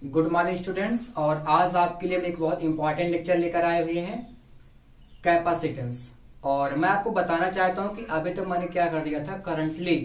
Good morning students. और आज आपके लिए हम एक बहुत इंपॉर्टेंट लेक्चर लेकर आए हुए हैं, कैपेसिटेंस। और मैं आपको बताना चाहता हूं कि अभी तक मैंने क्या कर दिया था, करंटली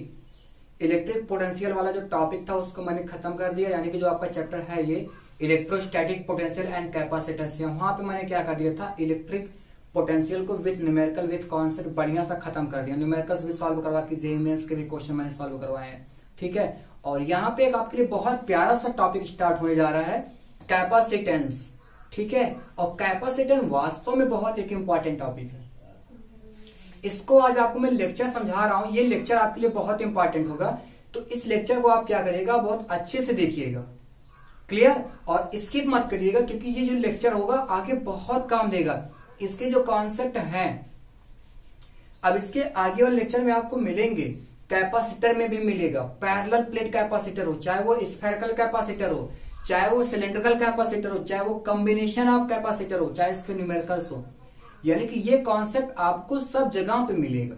इलेक्ट्रिक पोटेंशियल वाला जो टॉपिक था उसको मैंने खत्म कर दिया। यानी कि जो आपका चैप्टर है ये इलेक्ट्रोस्टैटिक पोटेंशियल एंड कैपेसिटेंस, वहां पे मैंने क्या कर दिया था, इलेक्ट्रिक पोटेंशियल को विथ न्यूमेरिकल विथ कॉन्सेप्ट बढ़िया सा खत्म कर दिया। न्यूमेरिकल्स भी सॉल्व करवा के जेईई मेंस के भी क्वेश्चन मैंने सॉल्व करवाए हैं, ठीक है। और यहाँ पे एक आपके लिए बहुत प्यारा सा टॉपिक स्टार्ट होने जा रहा है, कैपेसिटेंस, ठीक है। और कैपेसिटेंस वास्तव में बहुत एक इंपॉर्टेंट टॉपिक है। इसको आज आपको मैं लेक्चर समझा रहा हूं, ये लेक्चर आपके लिए बहुत इंपॉर्टेंट होगा। तो इस लेक्चर को आप क्या करिएगा, बहुत अच्छे से देखिएगा, क्लियर। और स्किप मत करिएगा, क्योंकि ये जो लेक्चर होगा आगे बहुत काम देगा। इसके जो कॉन्सेप्ट हैं अब इसके आगे वाले लेक्चर में आपको मिलेंगे, कैपेसिटर में भी मिलेगा। पैरेलल प्लेट कैपेसिटर हो, चाहे वो स्फेरिकल कैपेसिटर हो, चाहे वो सिलेंड्रिकल कैपेसिटर हो, चाहे वो कॉम्बिनेशन ऑफ कैपेसिटर हो, चाहे इसके न्यूमेरिकल्स हो, यानी कि ये कॉन्सेप्ट आपको सब जगह पे मिलेगा।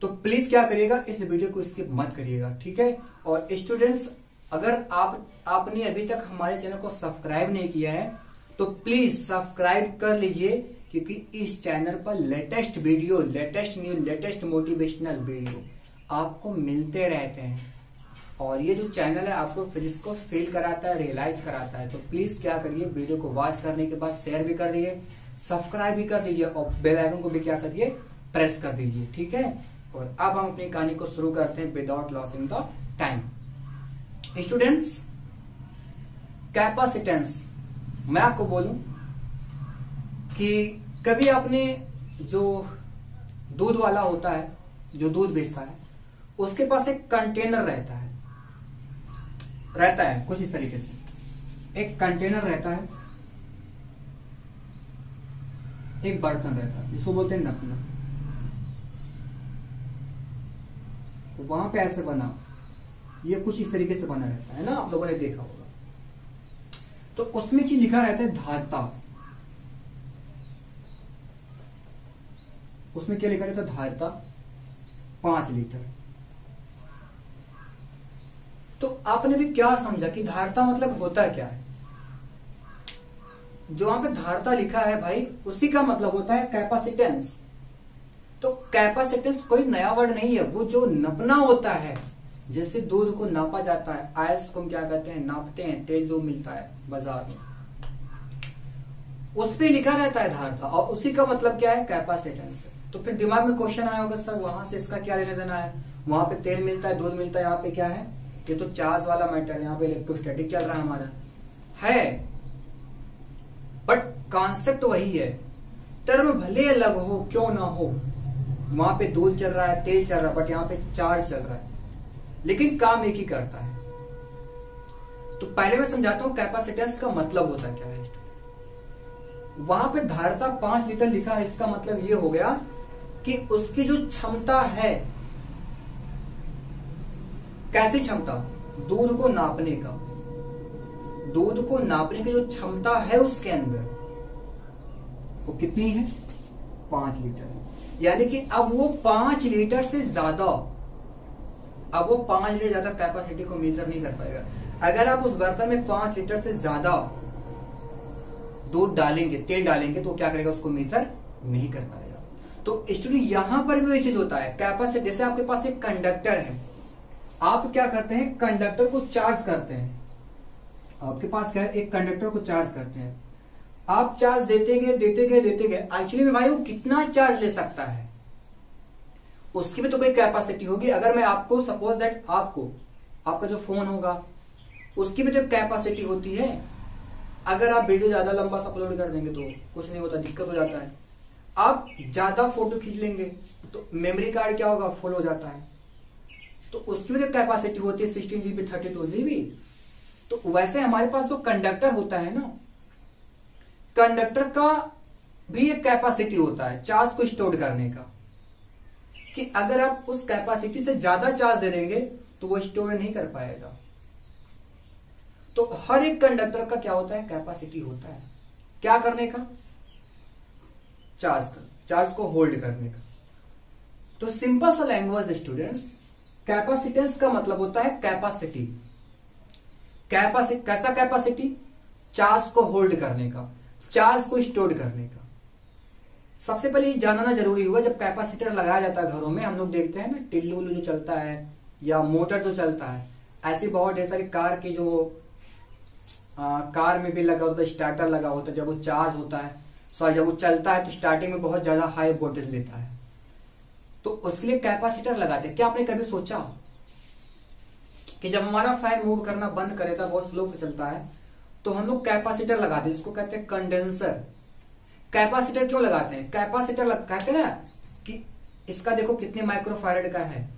तो प्लीज क्या करिएगा, इस वीडियो को स्किप मत करिएगा, ठीक है। और स्टूडेंट्स, अगर आपने अभी तक हमारे चैनल को सब्सक्राइब नहीं किया है तो प्लीज सब्सक्राइब कर लीजिए, क्योंकि इस चैनल पर latest video, latest news, latest motivational video आपको मिलते रहते हैं। और ये जो चैनल है आपको फिर इसको फील कराता है, रियलाइज कराता है। तो प्लीज क्या करिए, वीडियो को वॉच करने के बाद शेयर भी कर दीजिए, सब्सक्राइब भी कर दीजिए और बेल आइकन को भी क्या करिए, प्रेस कर दीजिए, ठीक है। और अब हम अपनी कहानी को शुरू करते हैं without losing the time. Students, capacitance, मैं आपको बोलूं कि कभी आपने जो दूध वाला होता है, जो दूध बेचता है, उसके पास एक कंटेनर रहता है कुछ इस तरीके से। एक कंटेनर रहता है, एक बर्तन रहता है जिसको बोलते हैं नपना। तो वहां पे ऐसे बना, ये कुछ इस तरीके से बना रहता है ना, आप लोगों ने देखा होगा। तो उसमें चीज लिखा रहता है धारता। उसमें क्या लिखा रहता है, धारता 5 लीटर। तो आपने भी क्या समझा कि धारता मतलब होता क्या है। जो वहां पे धारता लिखा है भाई, उसी का मतलब होता है कैपेसिटेंस। तो कैपेसिटेंस कोई नया वर्ड नहीं है, वो जो नपना होता है, जैसे दूध को नापा जाता है, आयल्स को हम क्या कहते हैं, नापते हैं, तेल जो मिलता है बाजार में, उस पे लिखा रहता है धारता, और उसी का मतलब क्या है, कैपेसिटेंस। तो फिर दिमाग में क्वेश्चन आया होगा, सर वहां से इसका क्या लेना देना है, वहां पे तेल मिलता है, दूध मिलता है, यहाँ पे क्या है, ये तो चार्ज वाला मैटर है, यहाँ पे इलेक्ट्रोस्टैटिक चल रहा है हमारा, है बट कॉन्सेप्ट वही है। टर्म भले अलग हो, क्यों ना हो, वहां पे दूध चल रहा है, तेल चल रहा है, बट यहाँ पे चार्ज चल रहा है, लेकिन काम एक ही करता है। तो पहले मैं समझाता हूं कैपेसिटेंस का मतलब होता क्या है। वहां पे धारता 5 लीटर लिखा है, इसका मतलब ये हो गया कि उसकी जो क्षमता है, कैसी क्षमता, दूध को नापने का, दूध को नापने की जो क्षमता है उसके अंदर, वो कितनी है, 5 लीटर। यानी कि अब वो 5 लीटर से ज्यादा, अब वो 5 लीटर ज्यादा कैपेसिटी को मेजर नहीं कर पाएगा। अगर आप उस बर्तन में 5 लीटर से ज्यादा दूध डालेंगे, तेल डालेंगे, तो क्या करेगा, उसको मेजर नहीं कर पाएगा। तो स्टूडेंट, यहां पर भी वही चीज होता है, कैपेसिटी। जैसे आपके पास एक कंडक्टर है, आप क्या करते हैं, कंडक्टर को चार्ज करते हैं। आपके पास क्या है, एक कंडक्टर को चार्ज करते हैं, आप चार्ज देते गए, एक्चुअली में भाई वो कितना चार्ज ले सकता है, उसकी भी तो कोई कैपेसिटी होगी। अगर मैं आपको सपोज दैट आपका जो फोन होगा उसकी भी तो कैपेसिटी होती है। अगर आप वीडियो ज्यादा लंबा सा अपलोड कर देंगे तो कुछ नहीं होता, दिक्कत हो जाता है। आप ज्यादा फोटो खींच लेंगे तो मेमोरी कार्ड क्या होगा, फुल हो जाता है, तो उसकी भी तो कैपेसिटी होती है 16 GB 32 GB। तो वैसे हमारे पास जो कंडक्टर होता है ना, कंडक्टर का भी एक कैपेसिटी होता है चार्ज को स्टोर करने का, कि अगर आप उस कैपेसिटी से ज्यादा चार्ज दे देंगे तो वो स्टोर नहीं कर पाएगा। तो हर एक कंडक्टर का क्या होता है, कैपेसिटी होता है, क्या करने का, चार्ज को होल्ड करने का। तो सिंपल सा लैंग्वेज स्टूडेंट्स, कैपेसिटेंस का मतलब होता है कैपेसिटी। कैसा कैपेसिटी? चार्ज को होल्ड करने का, चार्ज को स्टोर करने का। सबसे पहले ये जानना जरूरी हुआ, जब कैपेसिटर लगाया जाता है घरों में, हम लोग देखते हैं ना टिल्लू उल्लू जो चलता है या मोटर जो चलता है, ऐसी बहुत ढेर सारी कार की जो कार में भी लगा होता है, स्टार्टर लगा होता है, जब वो चार्ज होता है, सॉरी जब वो चलता है तो स्टार्टिंग में बहुत ज्यादा हाई वोल्टेज लेता है, तो उसके लिए कैपेसिटर लगाते हैं। क्या आपने कभी सोचा कि जब हमारा फैन मूव करना बंद करे था, बहुत स्लो पे चलता है, तो हम लोग कैपेसिटर लगाते हैं, जिसको कहते हैं कंडेंसर। कैपेसिटर क्यों लगाते हैं? कैपेसिटर कहते हैं ना कि इसका देखो कितने माइक्रोफैरेड का है,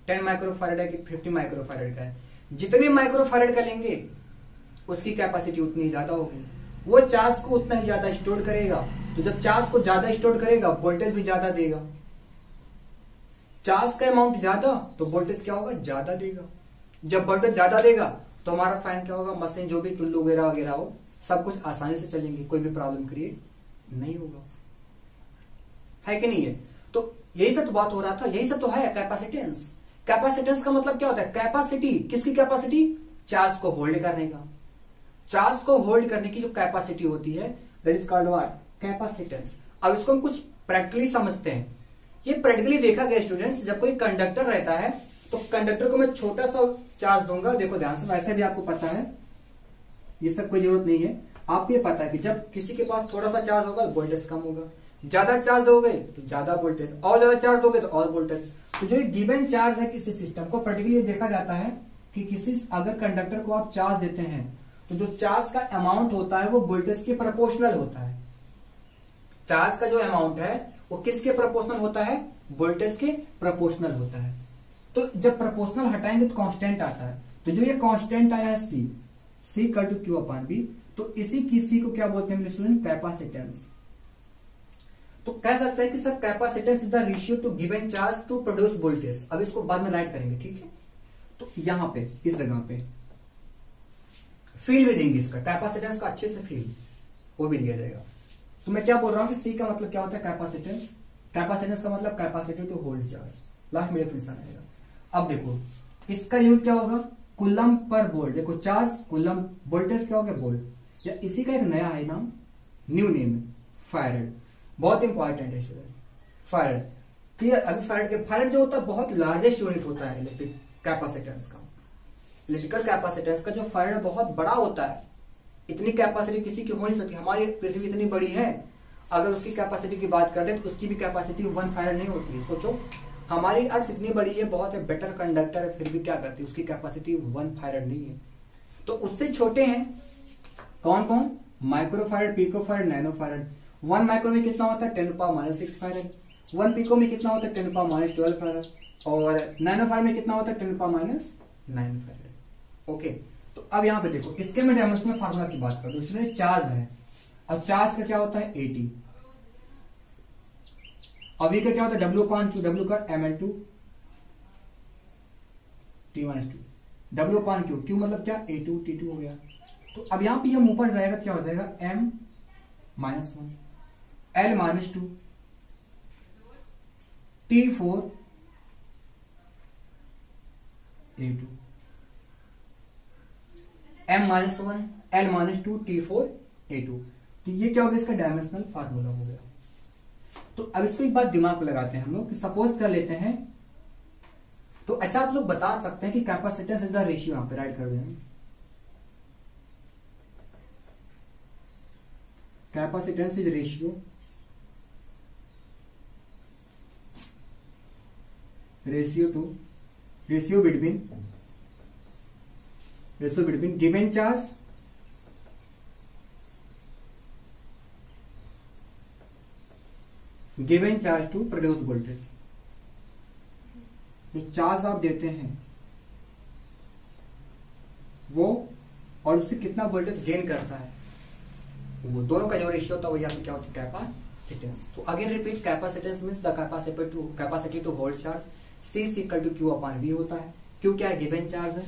10 माइक्रोफैरेड है कि 50 माइक्रोफैरेड का है। जितने माइक्रोफैरेड का लेंगे उसकी कैपेसिटी उतनी ज्यादा होगी, वो चार्ज को उतना ही ज्यादा स्टोर करेगा। तो जब चार्ज को ज्यादा स्टोर करेगा, वोल्टेज भी ज्यादा देगा। चार्ज का अमाउंट ज्यादा तो वोल्टेज क्या होगा? ज्यादा देगा। जब वोल्टेज ज्यादा देगा तो हमारा फैन क्या होगा? मशीन जो भी टुल्लू वगैरह वगैरह हो, सब कुछ आसानी से चलेंगे, कोई भी प्रॉब्लम क्रिएट नहीं होगा, है कि नहीं है? तो यही सब तो बात हो रहा था, यही सब तो है कैपेसिटेंस। कैपेसिटेंस का मतलब क्या होता है? कैपेसिटी, किसकी कैपेसिटी? चार्ज को होल्ड करने का। चार्ज को होल्ड करने की जो कैपेसिटी होती है, that is called what? Capacitance. अब इसको हम कुछ प्रैक्टिकली समझते हैं। ये प्रैक्टिकली देखा गया स्टूडेंट्स, जब कोई कंडक्टर रहता है तो कंडक्टर को मैं छोटा सा चार्ज दूंगा, देखो ध्यान से, वैसे भी आपको पता है, ये सब कोई जरूरत नहीं है, आपको ये पता है कि जब किसी के पास थोड़ा सा चार्ज होगा वोल्टेज कम होगा, ज्यादा चार्ज दोगे तो ज्यादा वोल्टेज, और ज्यादा चार्ज दोगे तो और वोल्टेज। तो जो गिवन चार्ज है किसी सिस्टम को, प्रैक्टिकली देखा जाता है कि किसी अगर कंडक्टर को आप चार्ज देते हैं तो जो चार्ज का अमाउंट होता है वो वोल्टेज के प्रोपोर्शनल होता है। चार्ज का जो अमाउंट है वो किसके प्रोपोर्शनल होता है? वोल्टेज के प्रोपोर्शनल होता है। तो जब प्रोपोर्शनल हटाएंगे तो कांस्टेंट आता है, तो जो ये कांस्टेंट आया है C equal to Q upon B, तो इसी किसी को क्या बोलते हैं स्टूडेंट? कैपेसिटेंस। तो कह सकते हैं कि sir capacitance is the ratio to given charge to produce voltage. अब इसको बाद में राइट करेंगे, ठीक है? तो यहां पे इस जगह पे फील भी देंगे, इसका कैपेसिटेंस का अच्छे से फील वो भी दिया जाएगा। तो मैं क्या बोल रहा हूं कि सी का मतलब क्या होता है? कैपेसिटेंस। कैपेसिटेंस का मतलब capacity to hold charge, last में डेफिनेशन आएगा। अब देखो इसका यूनिट क्या होगा? Coulomb per volt. देखो चार्ज कूलम, वोल्टेज क्या होगा? वोल्ट। या इसी का एक नया है नाम, न्यू नेम है फैरेड। बहुत इंपॉर्टेंट है स्टूडेंट, फैरेड। क्लियर? अभी फैरेड जो होता है बहुत लार्जेस्ट यूनिट होता है इलेक्ट्रिक कैपेसिटेंस का। इलेक्ट्रिकल कैपेसिटेंस का जो फैरेड बहुत बड़ा होता है, इतनी कैपेसिटी किसी की हो नहीं सकती। हमारी पृथ्वी इतनी बड़ी है, अगर उसकी कैपेसिटी की बात कर दे तो उसकी भी कैपेसिटी 1 फैरेड नहीं होती है। सोचो हमारी अर्थ इतनी बड़ी है, बहुत है, बेटर कंडक्टर है, फिर भी क्या करती है? उसकी कैपेसिटी 1 फैरेड नहीं है। तो उससे छोटे हैं कौन कौन? Microfarad, picofarad, नैनोफैरेड। 1 माइक्रो में कितना होता है? 10⁻⁶ फैरेड। 1 पिको में कितना होता है? 10⁻12 फैरेड। और नैनोफैरेड में कितना होता है? 10⁻9 फैरेड। ओके, तो अब यहां पे देखो, इसके मैं डेमोस्ट्रेशन फार्मूला की बात कर दूं। इसमें चार्ज है, अब चार्ज का क्या होता है? 80। अब ये क्या होता है? W/Q, W का ml2 T-2, W/Q, Q मतलब क्या? A2 T2 हो गया। तो अब यहां पे हम ऊपर जाएगा, क्या हो जाएगा? m-1 L-2 T4 A2 m-1 L-2 T4 A2। तो ये क्या हो गया? इसका डायमेंशनल फार्मूला हो गया। तो अब इसको एक बात दिमाग में लगाते हैं हम लोग कि सपोज कर लेते हैं, तो अच्छा आप लोग बता सकते हैं कि कैपेसिटेंस इज द रेशियो, यहां पे राइट कर दें, capacitance is ratio between given charge to produce voltage. जो चार्ज आप देते हैं वो और उससे कितना वोल्टेज गेन करता है, वो दोनों का जो रेशियो होता है वो यहाँ पे क्या होती है? कैपेसिटेंस। तो again repeat, capacitance means the capacity to hold charge. C equal to Q/V होता है। Q क्या है? गिवन चार्ज है।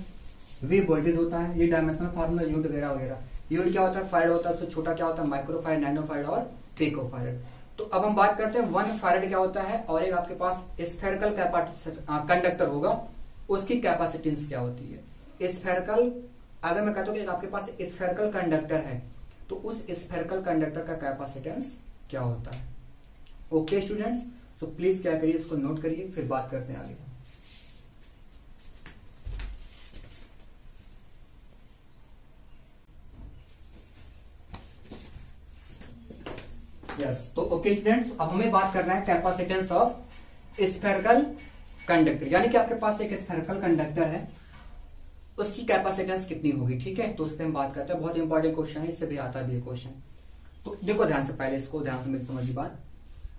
V वोल्टेज होता है। ये डायमेंशनल फार्मूला, यूनिट वगैरह वगैरह। यूनिट क्या होता है? फैरेड होता है। उससे छोटा क्या होता है? माइक्रोफैरेड, नैनोफैरेड और पिकोफैरेड। तो अब हम बात करते हैं 1 फैरेड क्या होता है, और एक आपके पास स्फेरिकल कंडक्टर होगा, उसकी कैपेसिटेंस क्या होती है? स्फेरिकल अगर मैं कहता हूं कि आपके पास स्फेरिकल कंडक्टर है तो उस स्फेरिकल कंडक्टर का कैपेसिटेंस क्या होता है। ओके स्टूडेंट्स, सो प्लीज क्या करिए, इसको नोट करिए, फिर बात करते हैं आगे। यस, तो ओके स्टूडेंट्स, अब हमें बात करना है कैपेसिटेंस ऑफ स्फेरिकल कंडक्टर, यानी कि आपके पास एक स्फेरिकल कंडक्टर है, उसकी कैपेसिटेंस कितनी होगी। ठीक है, तो उस पर हम बात करते हैं। बहुत इंपॉर्टेंट क्वेश्चन है, इससे भी आता भी है क्वेश्चन। तो देखो ध्यान से, पहले इसको ध्यान से मेरी समझिए बात।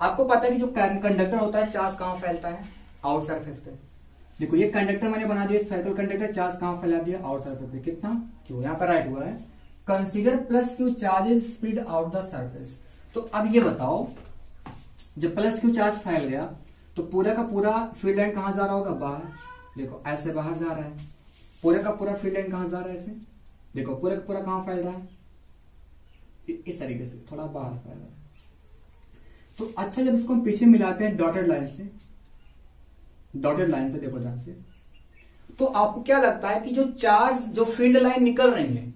आपको पता है कि जो कंडक्टर होता है चार्ज कहां फैलता है, आउट सरफेस पे। देखो ये कंडक्टर मैंने बना दिया स्फेरिकल कंडक्टर, चार्ज कहां फैला दिया, आउट सरफेस पे। कितना, क्यों, यहाँ पर राइट हुआ है consider plus Q charge is spread out the surface. तो अब ये बताओ, जब प्लस क्यू चार्ज फैल गया तो पूरा का पूरा फील्ड लाइन कहां जा रहा होगा, बाहर। देखो ऐसे बाहर जा रहा है, पूरा का पूरा फील्ड लाइन कहां जा रहा है, ऐसे। देखो पूरा का पूरा कहां फैल रहा है, इस तरीके से थोड़ा बाहर फैल रहा है। तो अच्छा, जब इसको हम पीछे मिलाते हैं डॉटेड लाइन से, डॉटेड लाइन से देखो ध्यान से, तो आपको क्या लगता है कि जो चार्ज, जो फील्ड लाइन निकल रही है,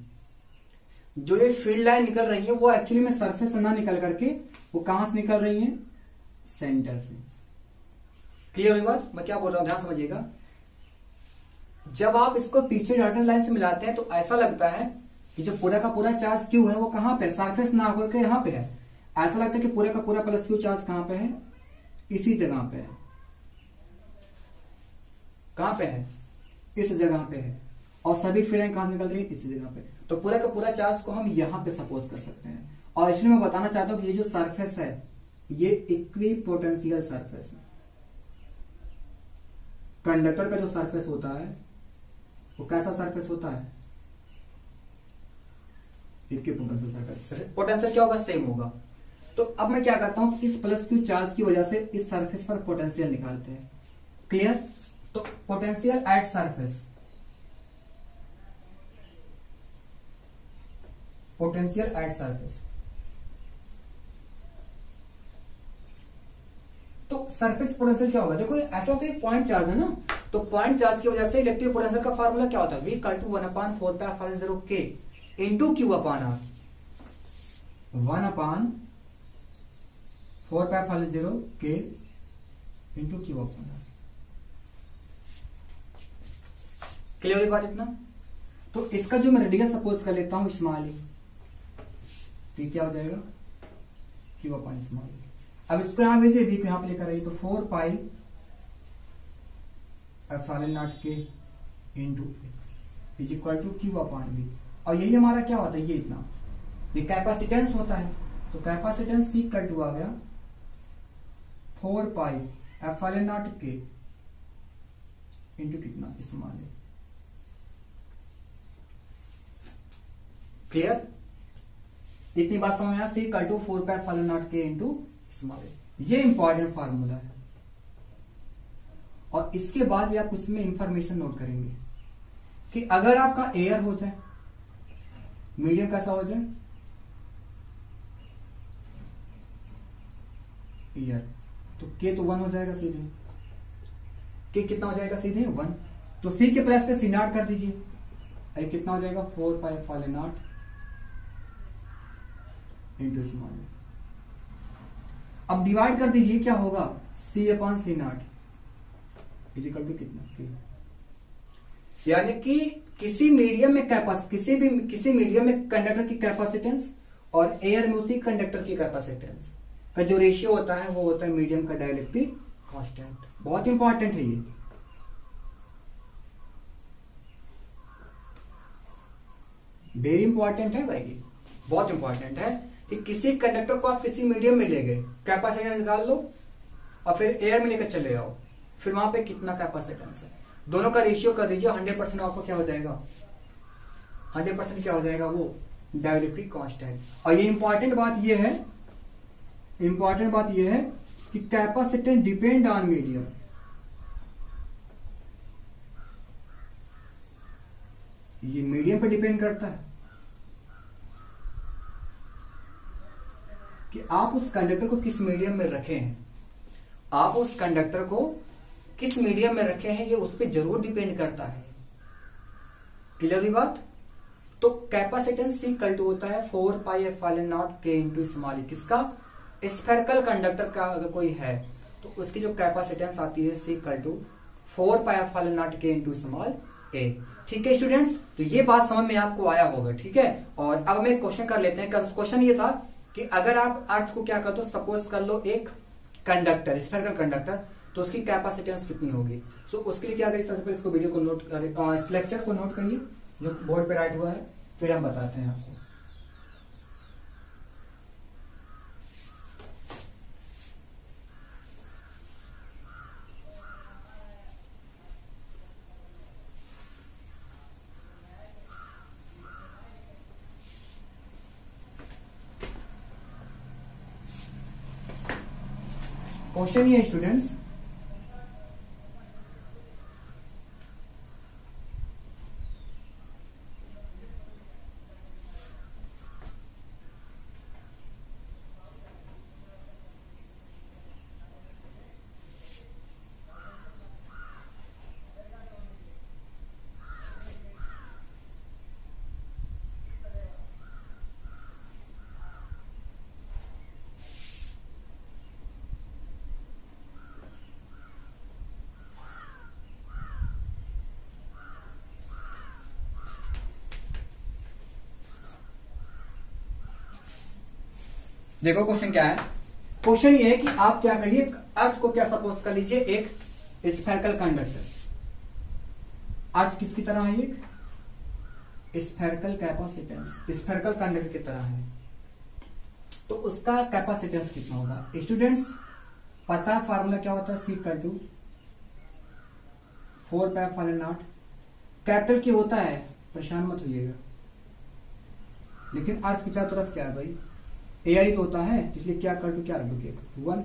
जो ये फील्ड लाइन निकल रही है, वो एक्चुअली में सरफेस से ना निकल करके वो कहां से निकल रही है, सेंटर से। क्लियर हुई बात, मैं क्या बोल रहा हूं, ध्यान समझिएगा। जब आप इसको पीछे डॉटेड लाइन से मिलाते हैं तो ऐसा लगता है कि जो पूरा का पूरा चार्ज क्यू है वो कहां पे, सरफेस ना होकर के यहां पे है। ऐसा लगता है कि पूरा का पूरा प्लस क्यू चार्ज कहां पे है, इसी जगह पे है। कहां पे है, इस जगह पे है, और सभी फील्ड लाइन कहां निकल रही है, इसी जगह पे। तो पूरा का पूरा चार्ज को हम यहां पे सपोज कर सकते हैं। और इसलिए मैं बताना चाहता हूं कि ये जो सरफेस है ये इक्वी पोटेंशियल सरफेस है। कंडक्टर का जो सरफेस होता है वो कैसा सरफेस होता है, इक्वी पोटेंशियल सरफेस। पोटेंशियल क्या होगा, सेम होगा। तो अब मैं क्या करता हूं, इस प्लस क्यू चार्ज की वजह से इस सरफेस पर पोटेंशियल निकालते हैं। क्लियर, तो potential at surface, potential at surface. तो सरफेस पोटेंशियल क्या होगा, देखो ऐसा होता है पॉइंट चार्ज है ना, तो पॉइंट चार्ज की वजह से इलेक्ट्रिक पोटेंशियल का फार्मूला क्या होता है, V=1/4πε0 K into Q upon R। 1/4πε0 K into Q upon R। Clear हुई बात इतना। तो इसका जो मैं रेडियस सपोज कर लेता हूं स्मॉल, तो क्या हो जाएगा, Q अपॉन स्मॉल। अब इसको यहां भेजिए, V को यहां पे लेकर आइए, तो 4πε0 K into is equal to Q upon V। और यही हमारा क्या होता है, ये इतना, ये कैपेसिटेंस होता है। तो कैपेसिटेंस C इक्वल टू आ गया 4πε0 K इंटू कितना, स्मॉल। क्लियर, इतनी बात समझ में आया। C equal to 4πε0 K into small. ये इंपॉर्टेंट फार्मूला है। और इसके बाद भी आप उसमें इंफॉर्मेशन नोट करेंगे कि अगर आपका एयर हो जाए, मीडियम कैसा हो जाए, एयर, तो के तो 1 हो जाएगा सीधे। के कितना हो जाएगा सीधे 1। तो सी के प्लस पे C0 कर दीजिए, ये कितना हो जाएगा 4πε0 इंटू स्मॉल। अब डिवाइड कर दीजिए, क्या होगा, C upon C0 is equal to कितना, यानी कि किसी मीडियम में किसी मीडियम में कंडक्टर की कैपेसिटेंस और एयर में उसी कंडक्टर की कैपेसिटेंस का जो रेशियो होता है वो होता है मीडियम का डाइलेक्ट्रिक कांस्टेंट। बहुत इंपॉर्टेंट है ये, वेरी इंपॉर्टेंट है भाई, ये बहुत इंपॉर्टेंट है कि किसी कंडक्टर को आप किसी मीडियम में ले गए, कैपेसिटेंस निकाल लो और फिर एयर में लेकर चले जाओ, फिर वहां पे कितना कैपेसिटेंस है, दोनों का रेशियो कर दीजिए 100%। आपको क्या हो जाएगा, 100% क्या हो जाएगा, वो डाइलेक्ट्रिक कांस्टेंट। और ये इंपॉर्टेंट बात ये है कि कैपेसिटेंस डिपेंड ऑन मीडियम। ये मीडियम पर डिपेंड करता है कि आप उस कंडक्टर को किस मीडियम में रखे हैं, आप उस कंडक्टर को किस मीडियम में रखे हैं, ये उस पर जरूर डिपेंड करता है। क्लियर हुई बात। तो कैपेसिटेंस C इक्वल टू होता है 4 pi epsilon naught K into small e। किसका? स्फेरिकल कंडक्टर का अगर कोई है तो उसकी जो कैपेसिटेंस आती है C equal to 4 pi epsilon naught K into small a। ठीक है स्टूडेंट्स, तो ये बात समझ में आपको आया होगा। ठीक है, और अब हम एक क्वेश्चन कर लेते हैं। क्वेश्चन ये था कि अगर आप अर्थ को क्या कर दो, सपोज कर लो एक कंडक्टर, स्फेरिकल कंडक्टर, तो उसकी कैपेसिटेंस कितनी होगी। सो उसके लिए क्या करिए, सबसे पहले इसको वीडियो को नोट करिए, इस लेक्चर को नोट करिए जो बोर्ड पे राइट हुआ है, फिर हम बताते हैं आपको। क्वेश्चन ये है स्टूडेंट्स, देखो क्वेश्चन क्या है। क्वेश्चन ये है कि आप क्या करिए, अर्थ को क्या सपोज कर लीजिए एक स्फेरिकल कंडक्टर। अर्थ किसकी तरह है, एक स्फेरिकल कैपेसिटेंस, स्फेरिकल कंडक्टर की तरह है, तो उसका कैपेसिटेंस कितना होगा स्टूडेंट्स? पता है फार्मूला क्या होता है, C equal to 4 pi epsilon naught, capital की होता है, परेशान मत होइएगा, लेकिन अर्थ की चारों तरफ क्या है भाई, एआई तो होता है, इसलिए क्या कर दो, क्या रख दो 1,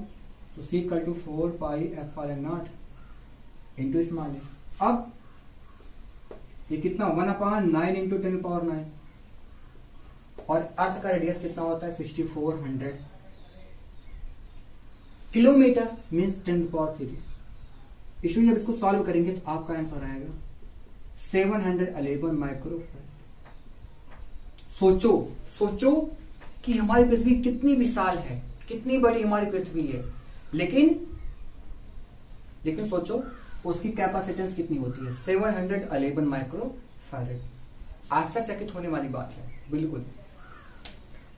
तो C equal to 4 pi epsilon naught into small A. अब ये कितना 1/9 इंटू 10⁹, और अर्थ का रेडियस कितना होता है 6400 किलोमीटर, मीन्स 10⁻3। इसलिए जब इसको सॉल्व करेंगे तो आपका आंसर आएगा 711 माइक्रोफैराड। सोचो कि हमारी पृथ्वी कितनी विशाल है, कितनी बड़ी हमारी पृथ्वी है, लेकिन सोचो उसकी कैपेसिटेंस कितनी होती है, 711 माइक्रोफैराड। आश्चर्यचकित होने वाली बात है, बिल्कुल।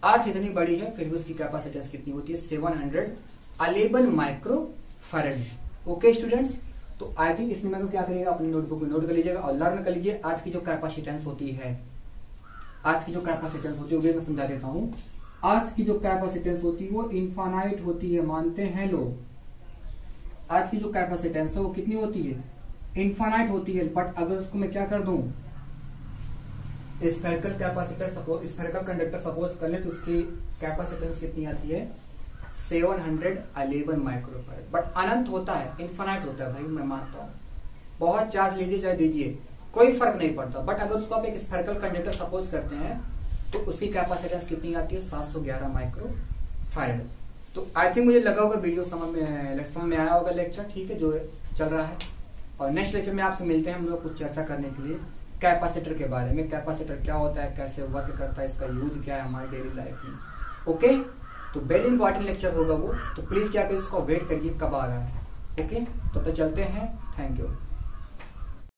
अर्थ इतनी बड़ी है फिर भी उसकी कैपेसिटेंस कितनी होती है, 711 माइक्रोफैराड। ओके स्टूडेंट्स, तो आई थिंक इसमें मैं क्या करिएगा, अपनी नोटबुक में नोट कर लीजिएगा और लर्न कर लीजिए। अर्थ की जो कैपेसिटेंस होती है, अर्थ की जो कैपेसिटेंस होती है वो मैं समझा देता हूं। अर्थ की जो कैपेसिटेंस होती है वो इनफाइनाइट होती है, मानते हैं लोग। अर्थ की जो कैपेसिटेंस है वो कितनी होती है, इनफाइनाइट होती है। बट अगर उसको मैं क्या कर दूं, spherical capacitor suppose, spherical conductor suppose कर ले, तो उसकी कैपेसिटेंस कितनी आती है 711 माइक्रोफैराड। बट अनंत होता है, इनफाइनाइट होता है भाई, मैं मानता हूं। बहुत चार्ज लीजिए चाहे दीजिए, कोई फर्क नहीं पड़ता। बट अगर उसको आप एक स्फेरिकल कंडक्टर सपोज करते हैं तो उसकी कैपेसिटेंस कितनी आती है 711 माइक्रोफैराड। तो आई थिंक मुझे लगा होगा वीडियो समझ में आया होगा लेक्चर, ठीक है, जो चल रहा है। और नेक्स्ट लेक्चर में आपसे मिलते हैं हम लोग कुछ चर्चा करने के लिए कैपेसिटर के बारे में। कैपेसिटर क्या होता है, कैसे वर्क करता है, इसका यूज क्या है हमारी डेली लाइफ में। ओके, तो वेरी इंपॉर्टेंट लेक्चर होगा वो, तो प्लीज क्या करिए, उसको वेट करिए कब आ रहा है। ओके, तो चलते हैं, थैंक यू।